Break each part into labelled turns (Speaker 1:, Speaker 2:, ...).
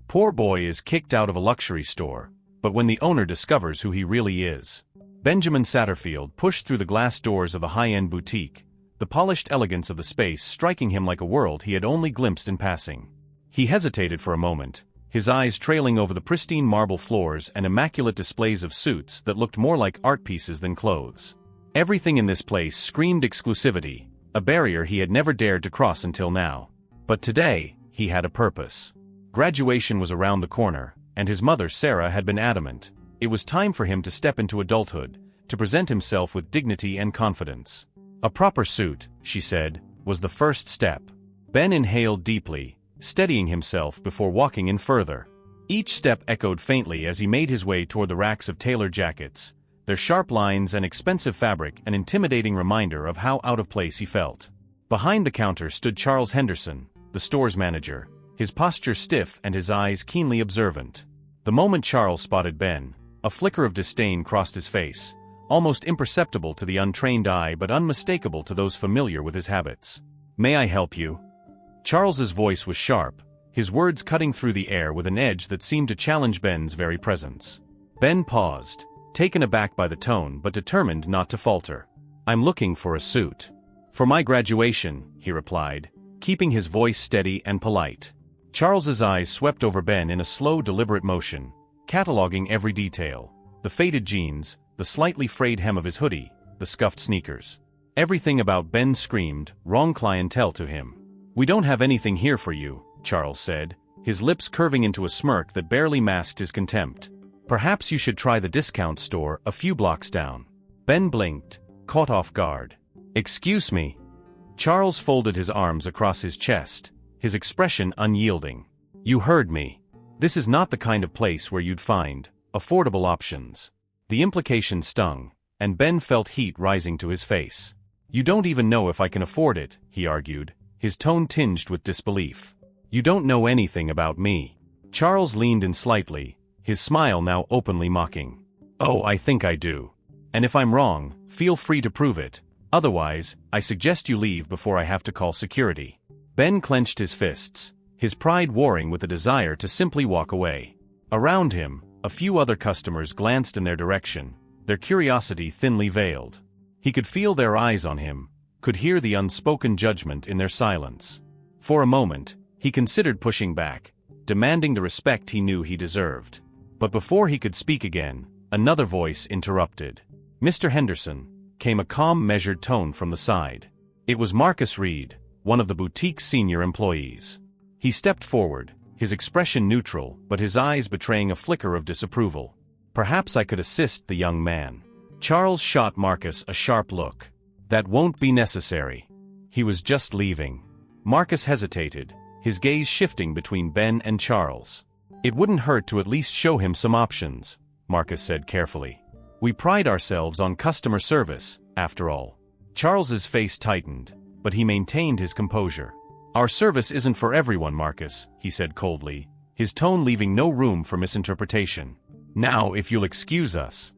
Speaker 1: Poor boy is kicked out of a luxury store, but when the owner discovers who he really is. Benjamin Satterfield pushed through the glass doors of the high-end boutique, the polished elegance of the space striking him like a world he had only glimpsed in passing. He hesitated for a moment, his eyes trailing over the pristine marble floors and immaculate displays of suits that looked more like art pieces than clothes. Everything in this place screamed exclusivity, a barrier he had never dared to cross until now. But today, he had a purpose. Graduation was around the corner, and his mother Sarah had been adamant. It was time for him to step into adulthood, to present himself with dignity and confidence. A proper suit, she said, was the first step. Ben inhaled deeply, steadying himself before walking in further. Each step echoed faintly as he made his way toward the racks of tailored jackets, their sharp lines and expensive fabric an intimidating reminder of how out of place he felt. Behind the counter stood Charles Henderson, the store's manager, his posture stiff and his eyes keenly observant. The moment Charles spotted Ben, a flicker of disdain crossed his face, almost imperceptible to the untrained eye but unmistakable to those familiar with his habits. "May I help you?" Charles's voice was sharp, his words cutting through the air with an edge that seemed to challenge Ben's very presence. Ben paused, taken aback by the tone but determined not to falter. "I'm looking for a suit." "For my graduation," he replied, keeping his voice steady and polite. Charles's eyes swept over Ben in a slow, deliberate motion, cataloging every detail: the faded jeans, the slightly frayed hem of his hoodie, the scuffed sneakers. Everything about Ben screamed, wrong clientele to him. "We don't have anything here for you," Charles said, his lips curving into a smirk that barely masked his contempt. "Perhaps you should try the discount store a few blocks down." Ben blinked, caught off guard. "Excuse me." Charles folded his arms across his chest, his expression unyielding. "You heard me. This is not the kind of place where you'd find affordable options." The implication stung, and Ben felt heat rising to his face. "You don't even know if I can afford it," he argued, his tone tinged with disbelief. "You don't know anything about me." Charles leaned in slightly, his smile now openly mocking. "Oh, I think I do. And if I'm wrong, feel free to prove it. Otherwise, I suggest you leave before I have to call security." Ben clenched his fists, his pride warring with a desire to simply walk away. Around him, a few other customers glanced in their direction, their curiosity thinly veiled. He could feel their eyes on him, could hear the unspoken judgment in their silence. For a moment, he considered pushing back, demanding the respect he knew he deserved. But before he could speak again, another voice interrupted. "Mr. Henderson," came a calm, measured tone from the side. It was Marcus Reed, one of the boutique's senior employees. He stepped forward, his expression neutral but his eyes betraying a flicker of disapproval. "Perhaps I could assist the young man." Charles shot Marcus a sharp look. "That won't be necessary." He was just leaving. Marcus hesitated, his gaze shifting between Ben and Charles. "It wouldn't hurt to at least show him some options," Marcus said carefully. "We pride ourselves on customer service, after all." Charles's face tightened, but he maintained his composure. "Our service isn't for everyone, Marcus," he said coldly, his tone leaving no room for misinterpretation. "Now, if you'll excuse us."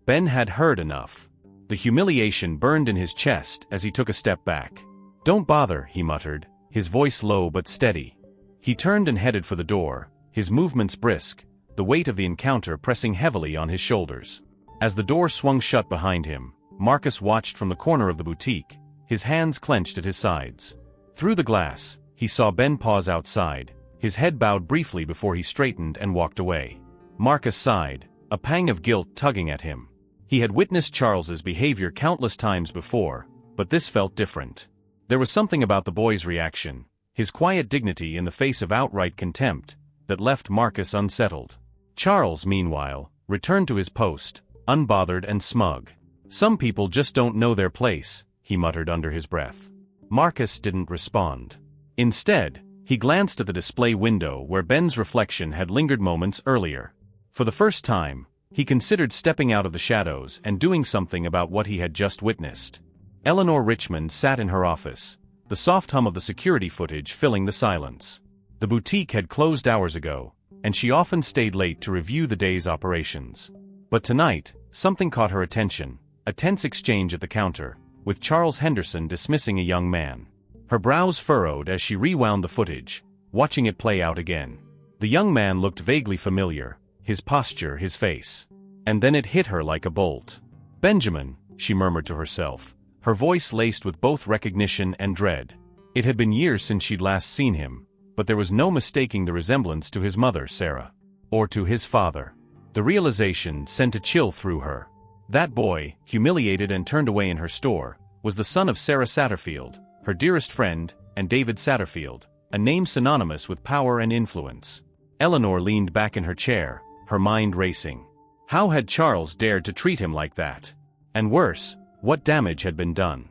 Speaker 1: Ben had heard enough. The humiliation burned in his chest as he took a step back. "Don't bother," he muttered, his voice low but steady. He turned and headed for the door, his movements brisk, the weight of the encounter pressing heavily on his shoulders. As the door swung shut behind him, Marcus watched from the corner of the boutique, his hands clenched at his sides. Through the glass, he saw Ben pause outside, his head bowed briefly before he straightened and walked away. Marcus sighed, a pang of guilt tugging at him. He had witnessed Charles's behavior countless times before, but this felt different. There was something about the boy's reaction, his quiet dignity in the face of outright contempt, that left Marcus unsettled. Charles, meanwhile, returned to his post, unbothered and smug. "Some people just don't know their place," he muttered under his breath. Marcus didn't respond. Instead, he glanced at the display window where Ben's reflection had lingered moments earlier. For the first time, he considered stepping out of the shadows and doing something about what he had just witnessed. Eleanor Richmond sat in her office, the soft hum of the security footage filling the silence. The boutique had closed hours ago, and she often stayed late to review the day's operations. But tonight, something caught her attention, a tense exchange at the counter, with Charles Henderson dismissing a young man. Her brows furrowed as she rewound the footage, watching it play out again. The young man looked vaguely familiar, his posture, his face. And then it hit her like a bolt. "Benjamin," she murmured to herself, her voice laced with both recognition and dread. It had been years since she'd last seen him, but there was no mistaking the resemblance to his mother, Sarah. Or to his father. The realization sent a chill through her. That boy, humiliated and turned away in her store, was the son of Sarah Satterfield, her dearest friend, and David Satterfield, a name synonymous with power and influence. Eleanor leaned back in her chair, her mind racing. How had Charles dared to treat him like that? And worse, what damage had been done?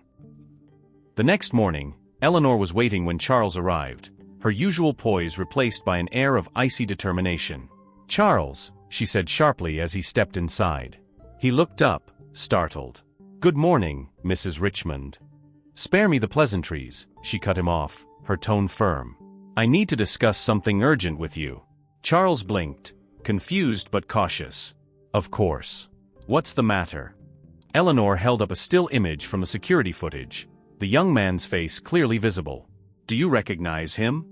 Speaker 1: The next morning, Eleanor was waiting when Charles arrived, her usual poise replaced by an air of icy determination. "Charles," she said sharply as he stepped inside. He looked up, startled. "Good morning, Mrs. Richmond." "Spare me the pleasantries," she cut him off, her tone firm. "I need to discuss something urgent with you." Charles blinked, confused but cautious. "Of course. What's the matter?" Eleanor held up a still image from the security footage, the young man's face clearly visible. "Do you recognize him?"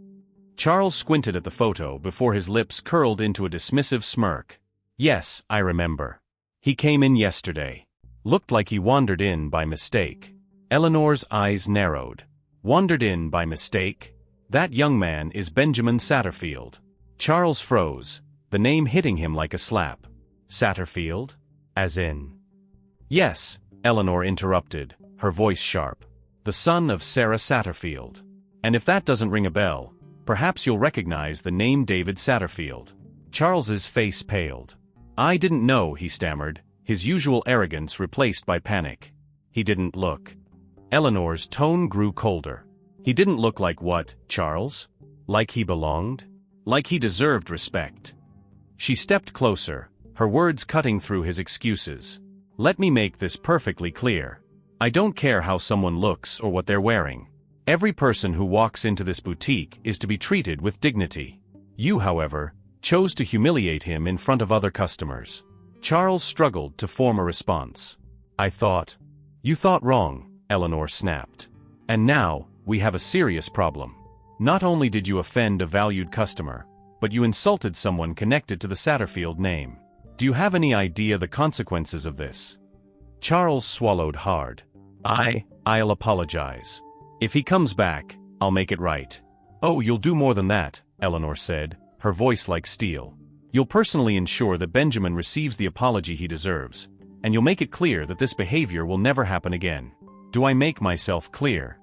Speaker 1: Charles squinted at the photo before his lips curled into a dismissive smirk. "Yes, I remember. He came in yesterday. Looked like he wandered in by mistake." Eleanor's eyes narrowed. "Wandered in by mistake? That young man is Benjamin Satterfield." Charles froze, the name hitting him like a slap. "Satterfield? As in?" "Yes," Eleanor interrupted, her voice sharp. "The son of Sarah Satterfield. And if that doesn't ring a bell, perhaps you'll recognize the name David Satterfield." Charles's face paled. "I didn't know," he stammered, his usual arrogance replaced by panic. "He didn't look." Eleanor's tone grew colder. "He didn't look like what, Charles? Like he belonged? Like he deserved respect?" She stepped closer, her words cutting through his excuses. "Let me make this perfectly clear. I don't care how someone looks or what they're wearing. Every person who walks into this boutique is to be treated with dignity. You, however, chose to humiliate him in front of other customers." Charles struggled to form a response. "I thought..." "You thought wrong," Eleanor snapped. "And now, we have a serious problem. Not only did you offend a valued customer, but you insulted someone connected to the Satterfield name. Do you have any idea the consequences of this?" Charles swallowed hard. I'll apologize. If he comes back, I'll make it right." "Oh, you'll do more than that," Eleanor said, her voice like steel. "You'll personally ensure that Benjamin receives the apology he deserves, and you'll make it clear that this behavior will never happen again. Do I make myself clear?"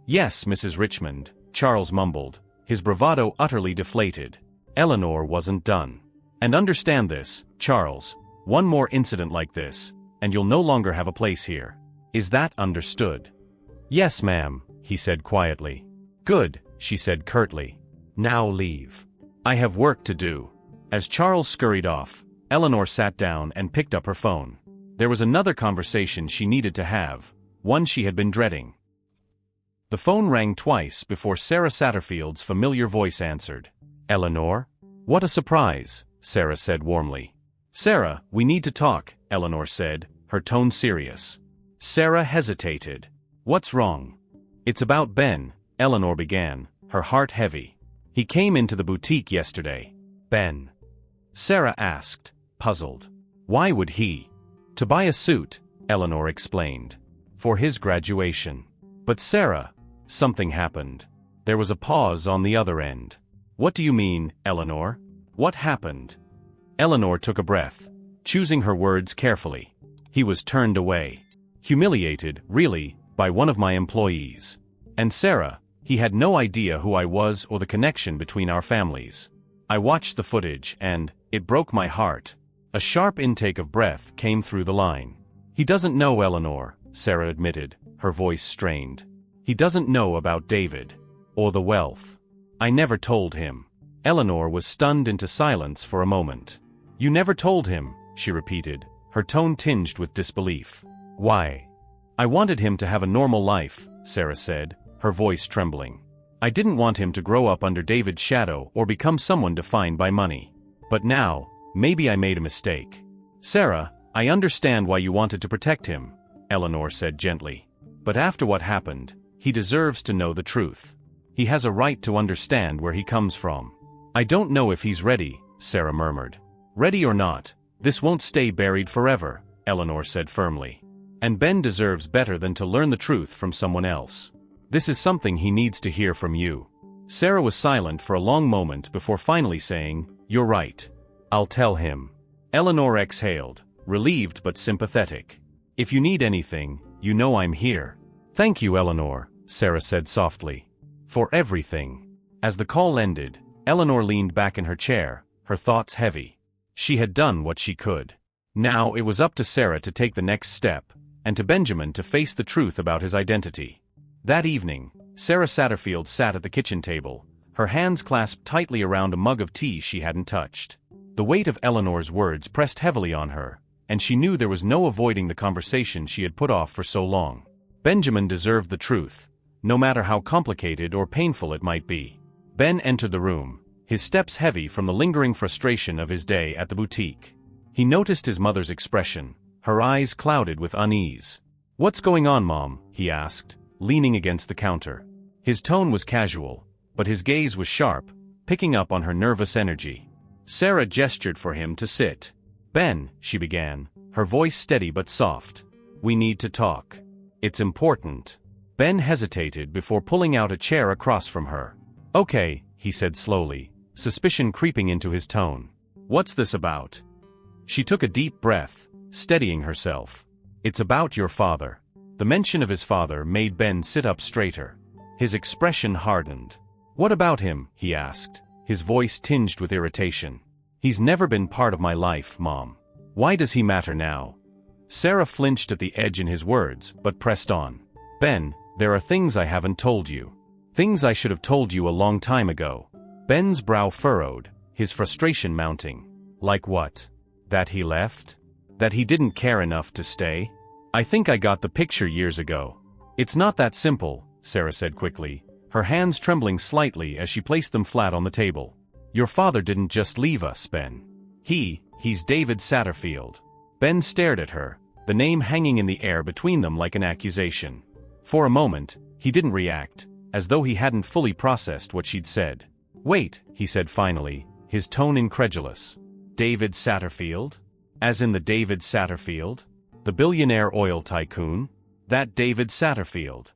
Speaker 1: "Yes, Mrs. Richmond," Charles mumbled, his bravado utterly deflated. Eleanor wasn't done. "And understand this, Charles, one more incident like this, and you'll no longer have a place here. Is that understood?" "Yes, ma'am," he said quietly. "Good," she said curtly. "Now leave. I have work to do." As Charles scurried off, Eleanor sat down and picked up her phone. There was another conversation she needed to have, one she had been dreading. The phone rang twice before Sarah Satterfield's familiar voice answered. "Eleanor?" "What a surprise," Sarah said warmly. "Sarah, we need to talk," Eleanor said, her tone serious. Sarah hesitated. "What's wrong?" "It's about Ben," Eleanor began, her heart heavy. "He came into the boutique yesterday." "Ben?" Sarah asked, puzzled. "Why would he?" "To buy a suit," Eleanor explained. "For his graduation." "But Sarah..." Something happened. There was a pause on the other end. "What do you mean, Eleanor? What happened?" Eleanor took a breath, choosing her words carefully. "He was turned away. Humiliated, really, by one of my employees. And Sarah, he had no idea who I was or the connection between our families. I watched the footage and, it broke my heart." A sharp intake of breath came through the line. "He doesn't know, Eleanor," Sarah admitted, her voice strained. "He doesn't know about David. Or the wealth. I never told him." Eleanor was stunned into silence for a moment. "You never told him," she repeated, her tone tinged with disbelief. "Why?" "I wanted him to have a normal life," Sarah said, her voice trembling. "I didn't want him to grow up under David's shadow or become someone defined by money. But now, maybe I made a mistake." "Sarah, I understand why you wanted to protect him," Eleanor said gently. "But after what happened, he deserves to know the truth. He has a right to understand where he comes from." I don't know if he's ready, Sarah murmured. Ready or not, this won't stay buried forever, Eleanor said firmly. And Ben deserves better than to learn the truth from someone else. This is something he needs to hear from you. Sarah was silent for a long moment before finally saying, "You're right. I'll tell him." Eleanor exhaled, relieved but sympathetic. "If you need anything, you know I'm here." "Thank you, Eleanor," Sarah said softly. "For everything." As the call ended, Eleanor leaned back in her chair, her thoughts heavy. She had done what she could. Now it was up to Sarah to take the next step, and to Benjamin to face the truth about his identity. That evening, Sarah Satterfield sat at the kitchen table, her hands clasped tightly around a mug of tea she hadn't touched. The weight of Eleanor's words pressed heavily on her, and she knew there was no avoiding the conversation she had put off for so long. Benjamin deserved the truth, no matter how complicated or painful it might be. Ben entered the room, his steps heavy from the lingering frustration of his day at the boutique. He noticed his mother's expression, her eyes clouded with unease. "What's going on, Mom?" he asked, leaning against the counter. His tone was casual, but his gaze was sharp, picking up on her nervous energy. Sarah gestured for him to sit. "Ben," she began, her voice steady but soft. "We need to talk. It's important." Ben hesitated before pulling out a chair across from her. "Okay," he said slowly, suspicion creeping into his tone. "What's this about?" She took a deep breath, steadying herself. "It's about your father." The mention of his father made Ben sit up straighter. His expression hardened. "What about him?" he asked, his voice tinged with irritation. "He's never been part of my life, Mom. Why does he matter now?" Sarah flinched at the edge in his words, but pressed on. "Ben, there are things I haven't told you. Things I should have told you a long time ago." Ben's brow furrowed, his frustration mounting. "Like what? That he left? That he didn't care enough to stay? I think I got the picture years ago." "It's not that simple," Sarah said quickly, her hands trembling slightly as she placed them flat on the table. "Your father didn't just leave us, Ben. He's David Satterfield." Ben stared at her, the name hanging in the air between them like an accusation. For a moment, he didn't react, as though he hadn't fully processed what she'd said. "Wait," he said finally, his tone incredulous. "David Satterfield? As in the David Satterfield? The billionaire oil tycoon? That David Satterfield?"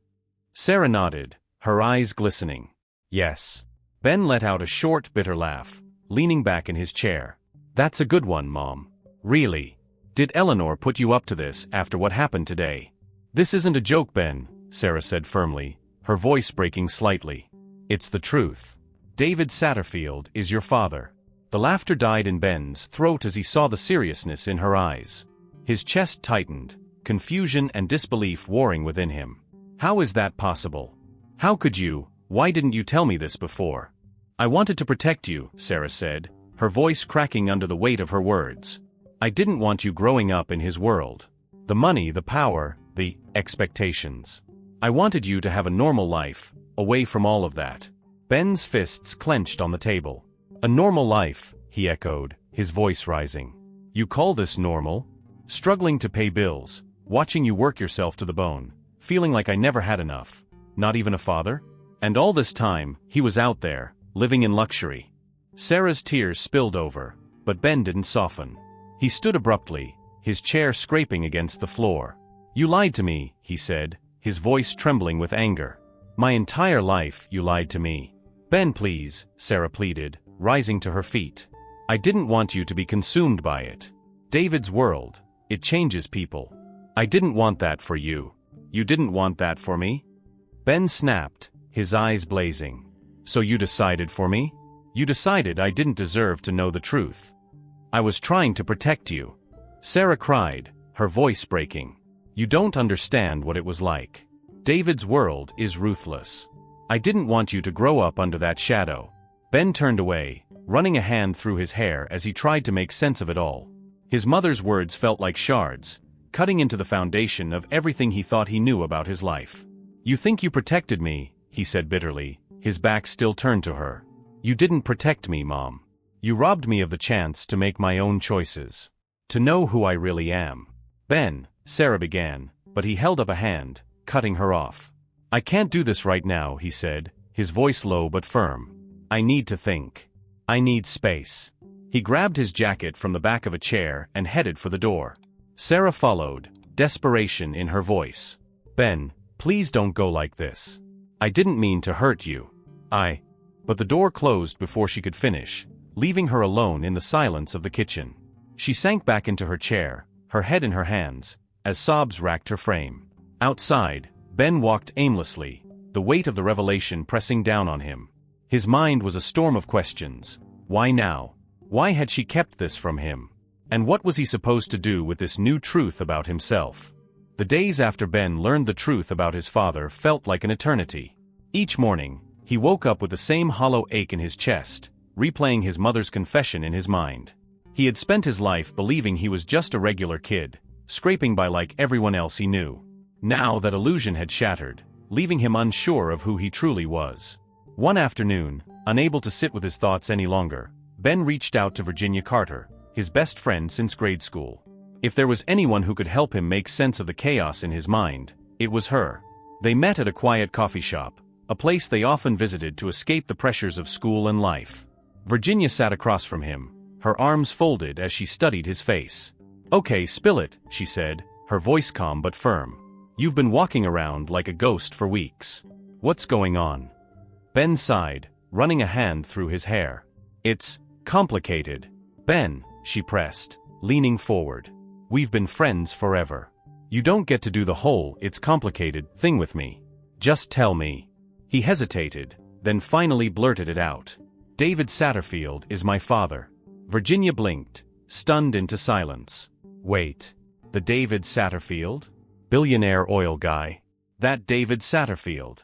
Speaker 1: Sarah nodded, her eyes glistening. "Yes." Ben let out a short, bitter laugh, leaning back in his chair. "That's a good one, Mom. Really. Did Eleanor put you up to this after what happened today?" "This isn't a joke, Ben," Sarah said firmly, her voice breaking slightly. "It's the truth. David Satterfield is your father." The laughter died in Ben's throat as he saw the seriousness in her eyes. His chest tightened, confusion and disbelief warring within him. "How is that possible? How could you? Why didn't you tell me this before?" "I wanted to protect you," Sarah said, her voice cracking under the weight of her words. "I didn't want you growing up in his world. The money, the power, the expectations. I wanted you to have a normal life, away from all of that." Ben's fists clenched on the table. "A normal life," he echoed, his voice rising. "You call this normal? Struggling to pay bills, watching you work yourself to the bone, feeling like I never had enough, not even a father? And all this time, he was out there, living in luxury." Sarah's tears spilled over, but Ben didn't soften. He stood abruptly, his chair scraping against the floor. "You lied to me," he said, his voice trembling with anger. "My entire life you lied to me." "Ben, please," Sarah pleaded, rising to her feet. "I didn't want you to be consumed by it. David's world, it changes people. I didn't want that for you. You didn't want that for me?" Ben snapped, his eyes blazing. "So you decided for me? You decided I didn't deserve to know the truth. I was trying to protect you." Sarah cried, her voice breaking. "You don't understand what it was like. David's world is ruthless. I didn't want you to grow up under that shadow." Ben turned away, running a hand through his hair as he tried to make sense of it all. His mother's words felt like shards, cutting into the foundation of everything he thought he knew about his life. "You think you protected me," he said bitterly, his back still turned to her. "You didn't protect me, Mom. You robbed me of the chance to make my own choices. To know who I really am." "Ben," Sarah began, but he held up a hand, cutting her off. "I can't do this right now," he said, his voice low but firm. "I need to think." I need space. He grabbed his jacket from the back of a chair and headed for the door. Sarah followed, desperation in her voice. Ben, please don't go like this. I didn't mean to hurt you. But the door closed before she could finish, leaving her alone in the silence of the kitchen. She sank back into her chair, her head in her hands, as sobs racked her frame. Outside, Ben walked aimlessly, the weight of the revelation pressing down on him. His mind was a storm of questions. Why now? Why had she kept this from him? And what was he supposed to do with this new truth about himself? The days after Ben learned the truth about his father felt like an eternity. Each morning, he woke up with the same hollow ache in his chest, replaying his mother's confession in his mind. He had spent his life believing he was just a regular kid, scraping by like everyone else he knew. Now that illusion had shattered, leaving him unsure of who he truly was. One afternoon, unable to sit with his thoughts any longer, Ben reached out to Virginia Carter, his best friend since grade school. If there was anyone who could help him make sense of the chaos in his mind, it was her. They met at a quiet coffee shop, a place they often visited to escape the pressures of school and life. Virginia sat across from him, her arms folded as she studied his face. Okay, spill it, she said, her voice calm but firm. You've been walking around like a ghost for weeks. What's going on? Ben sighed, running a hand through his hair. It's complicated. Ben, she pressed, leaning forward. We've been friends forever. You don't get to do the whole "it's complicated" thing with me. Just tell me. He hesitated, then finally blurted it out. David Satterfield is my father. Virginia blinked, stunned into silence. Wait. The David Satterfield? Billionaire oil guy. That David Satterfield.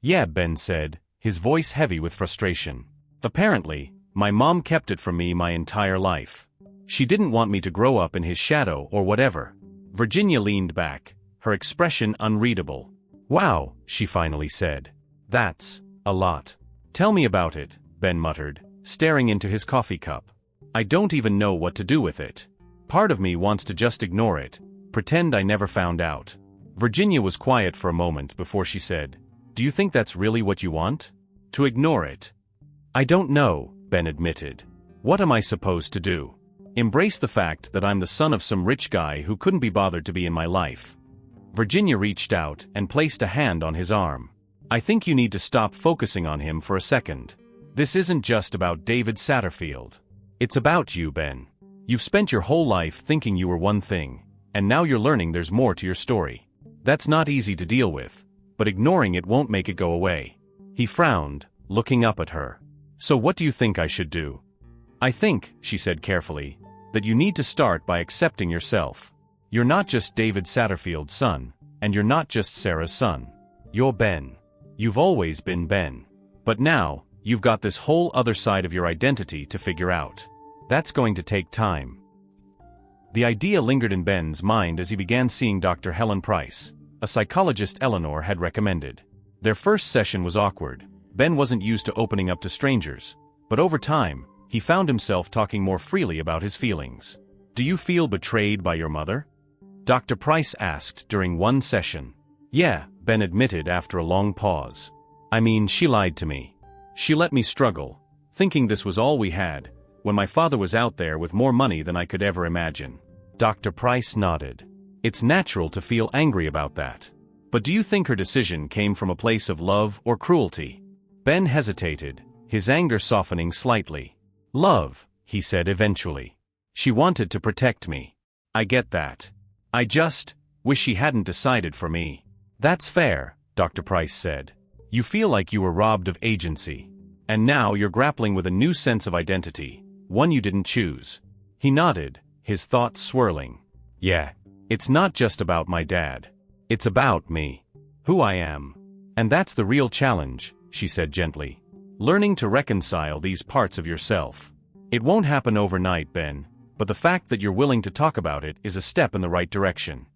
Speaker 1: Yeah, Ben said, his voice heavy with frustration. Apparently, my mom kept it from me my entire life. She didn't want me to grow up in his shadow or whatever. Virginia leaned back, her expression unreadable. Wow, she finally said. That's a lot. Tell me about it, Ben muttered, staring into his coffee cup. I don't even know what to do with it. Part of me wants to just ignore it, pretend I never found out. Virginia was quiet for a moment before she said, Do you think that's really what you want? To ignore it? I don't know, Ben admitted. What am I supposed to do? Embrace the fact that I'm the son of some rich guy who couldn't be bothered to be in my life. Virginia reached out and placed a hand on his arm. I think you need to stop focusing on him for a second. This isn't just about David Satterfield. It's about you, Ben. You've spent your whole life thinking you were one thing, and now you're learning there's more to your story. That's not easy to deal with, but ignoring it won't make it go away. He frowned, looking up at her. So what do you think I should do? I think, she said carefully, that you need to start by accepting yourself. You're not just David Satterfield's son, and you're not just Sarah's son. You're Ben. You've always been Ben. But now, you've got this whole other side of your identity to figure out. That's going to take time. The idea lingered in Ben's mind as he began seeing Dr. Helen Price, a psychologist Eleanor had recommended. Their first session was awkward. Ben wasn't used to opening up to strangers, but over time, he found himself talking more freely about his feelings. Do you feel betrayed by your mother? Dr. Price asked during one session. Yeah, Ben admitted after a long pause. I mean, she lied to me. She let me struggle, thinking this was all we had, when my father was out there with more money than I could ever imagine. Dr. Price nodded. It's natural to feel angry about that. But do you think her decision came from a place of love or cruelty? Ben hesitated, his anger softening slightly. Love, he said eventually. She wanted to protect me. I get that. I just wish she hadn't decided for me. That's fair, Dr. Price said. You feel like you were robbed of agency. And now you're grappling with a new sense of identity, one you didn't choose. He nodded, his thoughts swirling. Yeah, it's not just about my dad. It's about me. Who I am. And that's the real challenge, she said gently. Learning to reconcile these parts of yourself. It won't happen overnight, Ben, but the fact that you're willing to talk about it is a step in the right direction.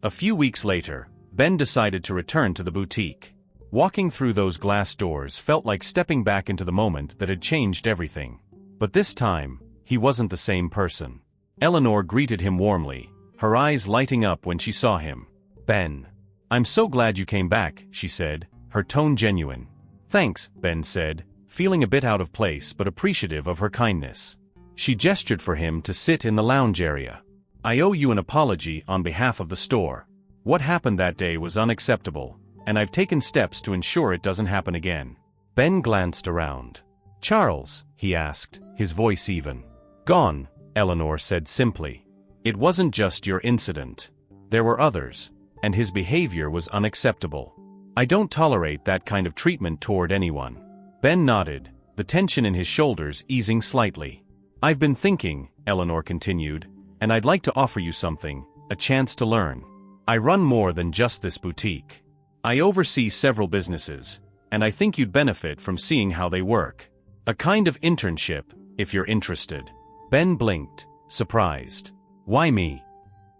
Speaker 1: A few weeks later, Ben decided to return to the boutique. Walking through those glass doors felt like stepping back into the moment that had changed everything. But this time, he wasn't the same person. Eleanor greeted him warmly, her eyes lighting up when she saw him. Ben. I'm so glad you came back, she said, her tone genuine. Thanks, Ben said, feeling a bit out of place but appreciative of her kindness. She gestured for him to sit in the lounge area. "I owe you an apology on behalf of the store. What happened that day was unacceptable, and I've taken steps to ensure it doesn't happen again." Ben glanced around. "Charles?" he asked, his voice even. "Gone," Eleanor said simply. "It wasn't just your incident. There were others, and his behavior was unacceptable. I don't tolerate that kind of treatment toward anyone." Ben nodded, the tension in his shoulders easing slightly. "I've been thinking," Eleanor continued, "and I'd like to offer you something, a chance to learn. I run more than just this boutique. I oversee several businesses, and I think you'd benefit from seeing how they work. A kind of internship, if you're interested." Ben blinked, surprised. "Why me?"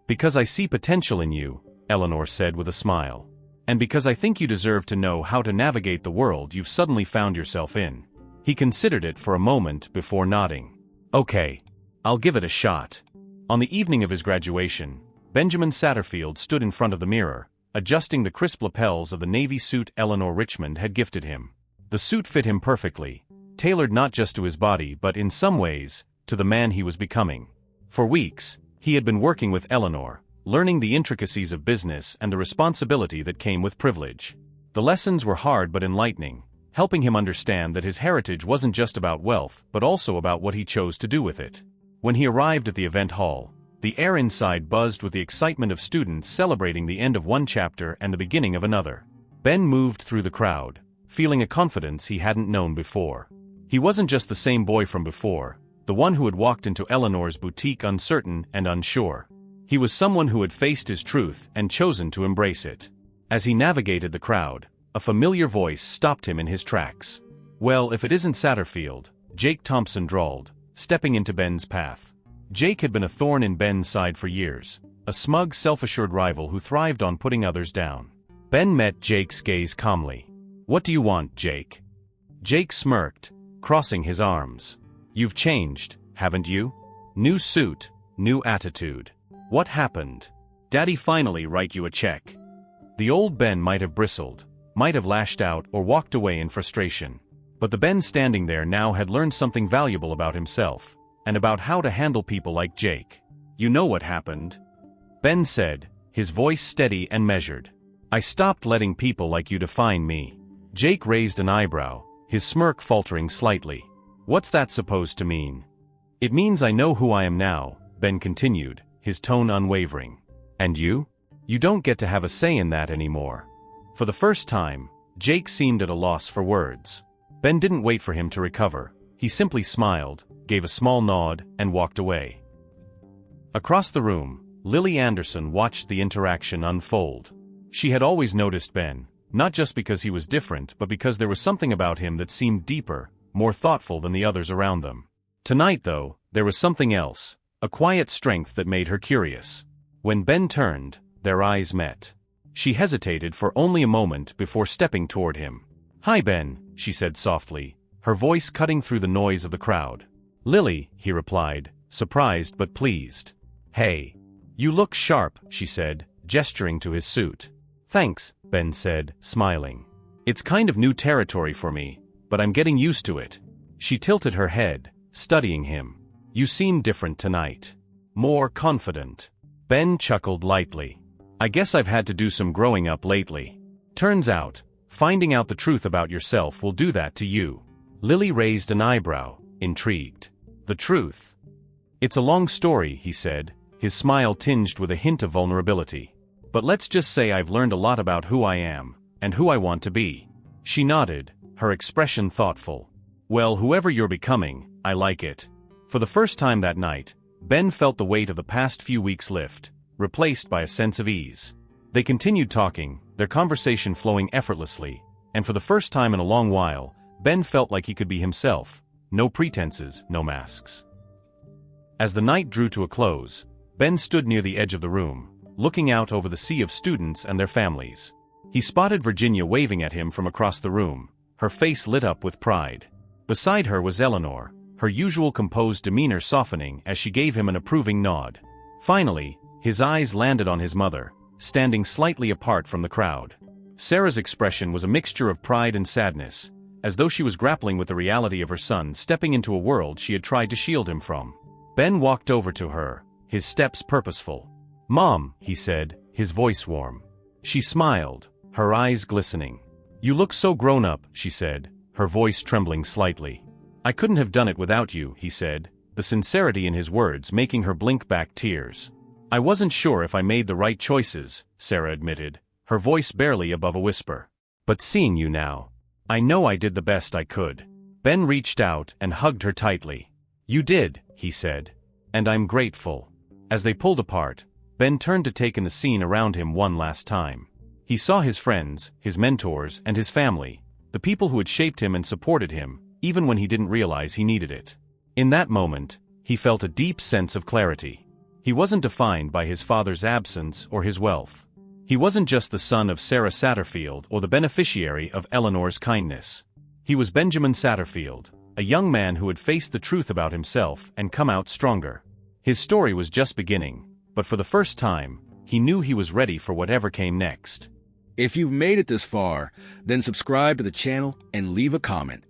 Speaker 1: "Because I see potential in you," Eleanor said with a smile. "And because I think you deserve to know how to navigate the world you've suddenly found yourself in." He considered it for a moment before nodding. "Okay, I'll give it a shot." On the evening of his graduation, Benjamin Satterfield stood in front of the mirror, adjusting the crisp lapels of the navy suit Eleanor Richmond had gifted him. The suit fit him perfectly, tailored not just to his body but in some ways, to the man he was becoming. For weeks, he had been working with Eleanor, learning the intricacies of business and the responsibility that came with privilege. The lessons were hard but enlightening, helping him understand that his heritage wasn't just about wealth but also about what he chose to do with it. When he arrived at the event hall, the air inside buzzed with the excitement of students celebrating the end of one chapter and the beginning of another. Ben moved through the crowd, feeling a confidence he hadn't known before. He wasn't just the same boy from before, the one who had walked into Eleanor's boutique uncertain and unsure. He was someone who had faced his truth and chosen to embrace it. As he navigated the crowd, a familiar voice stopped him in his tracks. "Well, if it isn't Satterfield," Jake Thompson drawled, stepping into Ben's path. Jake had been a thorn in Ben's side for years, a smug, self-assured rival who thrived on putting others down. Ben met Jake's gaze calmly. "What do you want, Jake?" Jake smirked, crossing his arms. "You've changed, haven't you? New suit, new attitude. What happened? Daddy finally write you a check?" The old Ben might have bristled, might have lashed out or walked away in frustration. But the Ben standing there now had learned something valuable about himself, and about how to handle people like Jake. "You know what happened," Ben said, his voice steady and measured. "I stopped letting people like you define me." Jake raised an eyebrow, his smirk faltering slightly. "What's that supposed to mean?" "It means I know who I am now," Ben continued, his tone unwavering. "And you? You don't get to have a say in that anymore." For the first time, Jake seemed at a loss for words. Ben didn't wait for him to recover. He simply smiled, gave a small nod, and walked away. Across the room, Lily Anderson watched the interaction unfold. She had always noticed Ben, not just because he was different but because there was something about him that seemed deeper, more thoughtful than the others around them. Tonight, though, there was something else, a quiet strength that made her curious. When Ben turned, their eyes met. She hesitated for only a moment before stepping toward him. "Hi, Ben," she said softly, her voice cutting through the noise of the crowd. "Lily," he replied, surprised but pleased. "Hey. You look sharp," she said, gesturing to his suit. "Thanks," Ben said, smiling. "It's kind of new territory for me, but I'm getting used to it." She tilted her head, studying him. "You seem different tonight. More confident." Ben chuckled lightly. "I guess I've had to do some growing up lately. Turns out, finding out the truth about yourself will do that to you." Lily raised an eyebrow, intrigued. "The truth?" "It's a long story," he said, his smile tinged with a hint of vulnerability. "But let's just say I've learned a lot about who I am, and who I want to be." She nodded, her expression thoughtful. "Well, whoever you're becoming, I like it." For the first time that night, Ben felt the weight of the past few weeks lift, replaced by a sense of ease. They continued talking, their conversation flowing effortlessly, and for the first time in a long while, Ben felt like he could be himself, no pretenses, no masks. As the night drew to a close, Ben stood near the edge of the room, looking out over the sea of students and their families. He spotted Virginia waving at him from across the room, her face lit up with pride. Beside her was Eleanor, her usual composed demeanor softening as she gave him an approving nod. Finally, his eyes landed on his mother, standing slightly apart from the crowd. Sarah's expression was a mixture of pride and sadness, as though she was grappling with the reality of her son stepping into a world she had tried to shield him from. Ben walked over to her, his steps purposeful. "Mom," he said, his voice warm. She smiled, her eyes glistening. "You look so grown up," she said, her voice trembling slightly. "I couldn't have done it without you," he said, the sincerity in his words making her blink back tears. "I wasn't sure if I made the right choices," Sarah admitted, her voice barely above a whisper. "But seeing you now, I know I did the best I could." Ben reached out and hugged her tightly. "You did," he said. "And I'm grateful." As they pulled apart, Ben turned to take in the scene around him one last time. He saw his friends, his mentors, and his family, the people who had shaped him and supported him, even when he didn't realize he needed it. In that moment, he felt a deep sense of clarity. He wasn't defined by his father's absence or his wealth. He wasn't just the son of Sarah Satterfield or the beneficiary of Eleanor's kindness. He was Benjamin Satterfield, a young man who had faced the truth about himself and come out stronger. His story was just beginning, but for the first time, he knew he was ready for whatever came next.
Speaker 2: If you've made it this far, then subscribe to the channel and leave a comment.